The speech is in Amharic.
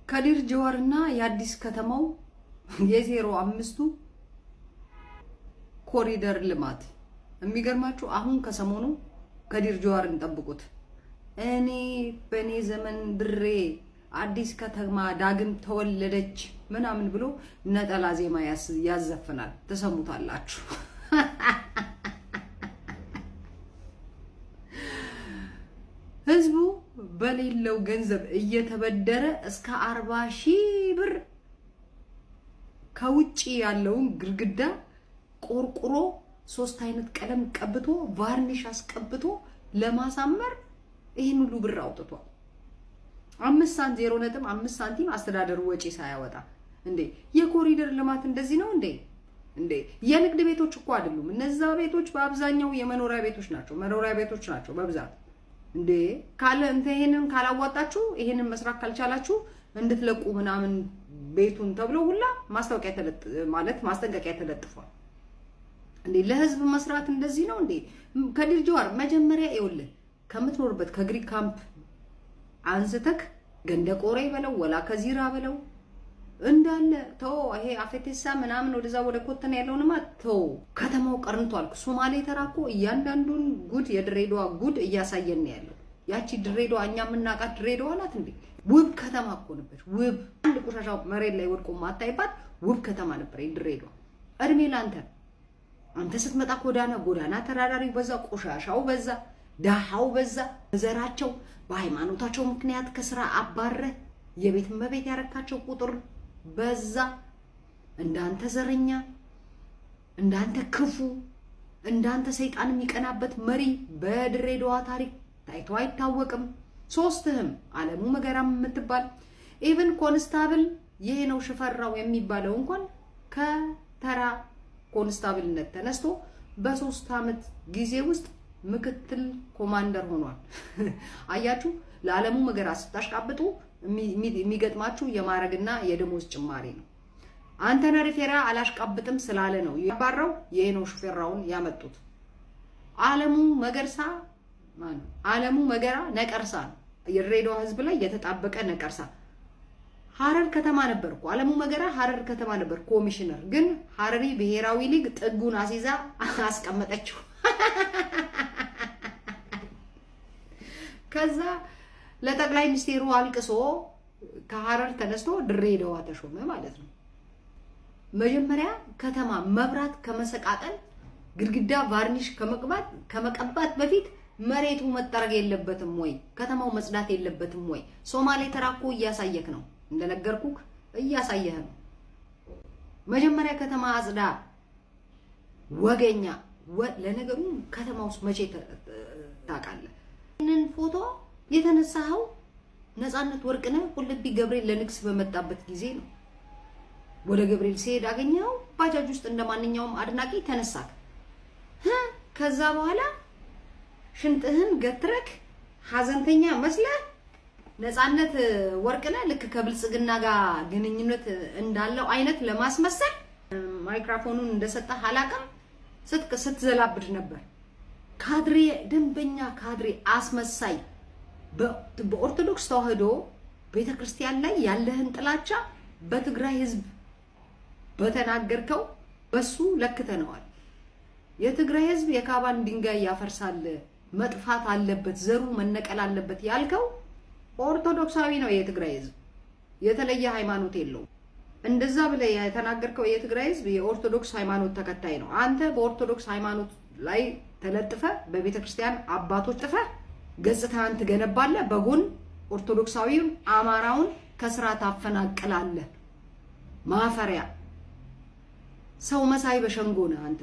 ከዲር ጀዋርና የአዲስ ከተማው የ05ቱ ኮሪደር ልማት የሚገርማችሁ አሁን ከሰሞኑ ከዲር ጀዋርን ጠብቁት። እኔ በኔ ዘመን ድሬ አዲስ ከተማ ዳግም ተወለደች ምናምን ብሎ ነጠላ ዜማ ያዘፍናል። ተሰሙታላችሁ። ህዝቡ በሌለው ገንዘብ እየተበደረ እስከ 40,000 ብር ከውጪ ያለውን ግድግዳ ቆርቁሮ 3 አይነት ቀለም ቀብቶ ቫርኒሽ አስቀብቶ ለማሳመር ይሄን ሁሉ ብር አውጥቷል። 0.5 ሳንቲም አስተዳደሩ ወጪ ሳያወጣ እንዴ! የኮሪደር ልማት እንደዚህ ነው እንዴ? የንግድ ቤቶች እኮ አይደሉም እነዛ ቤቶች፣ በአብዛኛው የመኖሪያ ቤቶች ናቸው። መኖሪያ ቤቶች ናቸው በብዛት እንዴ። ካለ ይሄንን ካላዋጣችሁ ይሄንን መስራት ካልቻላችሁ እንድትለቁ ምናምን ቤቱን ተብሎ ሁላ ማስጠንቀቂያ ተለጥፏል። እንዴ ለህዝብ መስራት እንደዚህ ነው እንዴ? ከዲር ጀዋር መጀመሪያ ይኸውልህ ከምትኖርበት ከግሪክ ካምፕ አንስተክ ገንደ ቆሬ በለው ወላ ከዚራ በለው እንዳለ ተው። ይሄ አፈቴሳ ምናምን ወደዛ ወደ ኮተና ያለውንማ ተው። ከተማው ቀርንቷል። ሶማሌ ተራኮ እያንዳንዱን ጉድ የድሬዳዋ ጉድ እያሳየን ያለው። ያቺ ድሬዳዋ እኛ የምናውቃት ድሬዳዋ ናት እንዴ? ውብ ከተማ እኮ ነበር። ውብ አንድ ቆሻሻው መሬት ላይ ወድቆ ማታይባት ውብ ከተማ ነበር ድሬዳዋ። እድሜ ላንተ። አንተ ስትመጣ ጎዳና ተራዳሪው በዛ፣ ቆሻሻው በዛ፣ ዳሃው በዛ። በዘራቸው በሃይማኖታቸው ምክንያት ከስራ አባረ የቤት እመቤት ያረካቸው ቁጥር በዛ። እንዳንተ ዘረኛ፣ እንዳንተ ክፉ፣ እንዳንተ ሰይጣን የሚቀናበት መሪ በድሬዳዋ ታሪክ ታይቶ አይታወቅም። ሶስትህም አለሙ መገራም የምትባል ኢቭን ኮንስታብል ይሄ ነው ሽፈራው የሚባለው እንኳን ከተራ ኮንስታብልነት ተነስቶ በ3 አመት ጊዜ ውስጥ ምክትል ኮማንደር ሆኗል። አያችሁ፣ ለዓለሙ መገራ ስታሽቃብጡ የሚገጥማችሁ የማረግና የደሞዝ ጭማሪ ነው። አንተነ ሪፌራ አላሽቃብጥም ስላለ ነው ያባራው። ይሄ ነው ሽፈራውን ያመጡት። አለሙ መገራ ነቀርሳ ነው። የድሬዳዋ ህዝብ ላይ የተጣበቀ ነቀርሳ። ሐረር ከተማ ነበርኩ አለሙ መገራ ሐረር ከተማ ነበር ኮሚሽነር። ግን ሐረሪ ብሔራዊ ሊግ ጥጉን አሲዛ አስቀመጠችው። ከዛ ለጠቅላይ ሚኒስቴሩ አልቅሶ ከሐረር ተነስቶ ድሬዳዋ ተሾመ ማለት ነው። መጀመሪያ ከተማ መብራት ከመሰቃቀል ግድግዳ ቫርኒሽ ከመቀባት በፊት መሬቱ መጠረግ የለበትም ወይ? ከተማው መጽዳት የለበትም ወይ? ሶማሌ ተራኮ እያሳየክ ነው። እንደነገርኩክ እያሳየህ ነው። መጀመሪያ ከተማ አጽዳ ወገኛ። ለነገሩ ከተማ ውስጥ መቼ ታውቃለህ? ይህንን ፎቶ የተነሳኸው ነፃነት ወርቅነህ ቁልቢ ገብርኤል ለንግስ በመጣበት ጊዜ ነው። ወደ ገብርኤል ሲሄድ አገኘኸው። ባጃጅ ውስጥ እንደማንኛውም አድናቂ ተነሳክ። ከዛ በኋላ ሽንጥህን ገትረክ ሀዘንተኛ መስለህ ነፃነት ወርቅነህ ልክ ከብልጽግና ጋር ግንኙነት እንዳለው አይነት ለማስመሰል ማይክሮፎኑን እንደሰጠህ አላውቅም ስትዘላብድ ነበር። ካድሬ፣ ደንበኛ ካድሬ፣ አስመሳይ። በኦርቶዶክስ ተዋህዶ ቤተክርስቲያን ላይ ያለህን ጥላቻ በትግራይ ህዝብ በተናገርከው በሱ ለክተነዋል። የትግራይ ህዝብ የካባን ድንጋይ ያፈርሳል፣ መጥፋት አለበት፣ ዘሩ መነቀል አለበት ያልከው ኦርቶዶክሳዊ ነው። የትግራይ ህዝብ የተለየ ሃይማኖት የለውም። እንደዛ ብለህ የተናገርከው የትግራይ ህዝብ የኦርቶዶክስ ሃይማኖት ተከታይ ነው። አንተ በኦርቶዶክስ ሃይማኖት ላይ ተለጥፈ በቤተክርስቲያን አባቶች ጥፈ ገጽታን ትገነባለህ። በጎን ኦርቶዶክሳዊውን አማራውን ከስራ ታፈናቅላለህ። ማፈሪያ ሰው መሳይ በሸንጎ ነህ አንተ።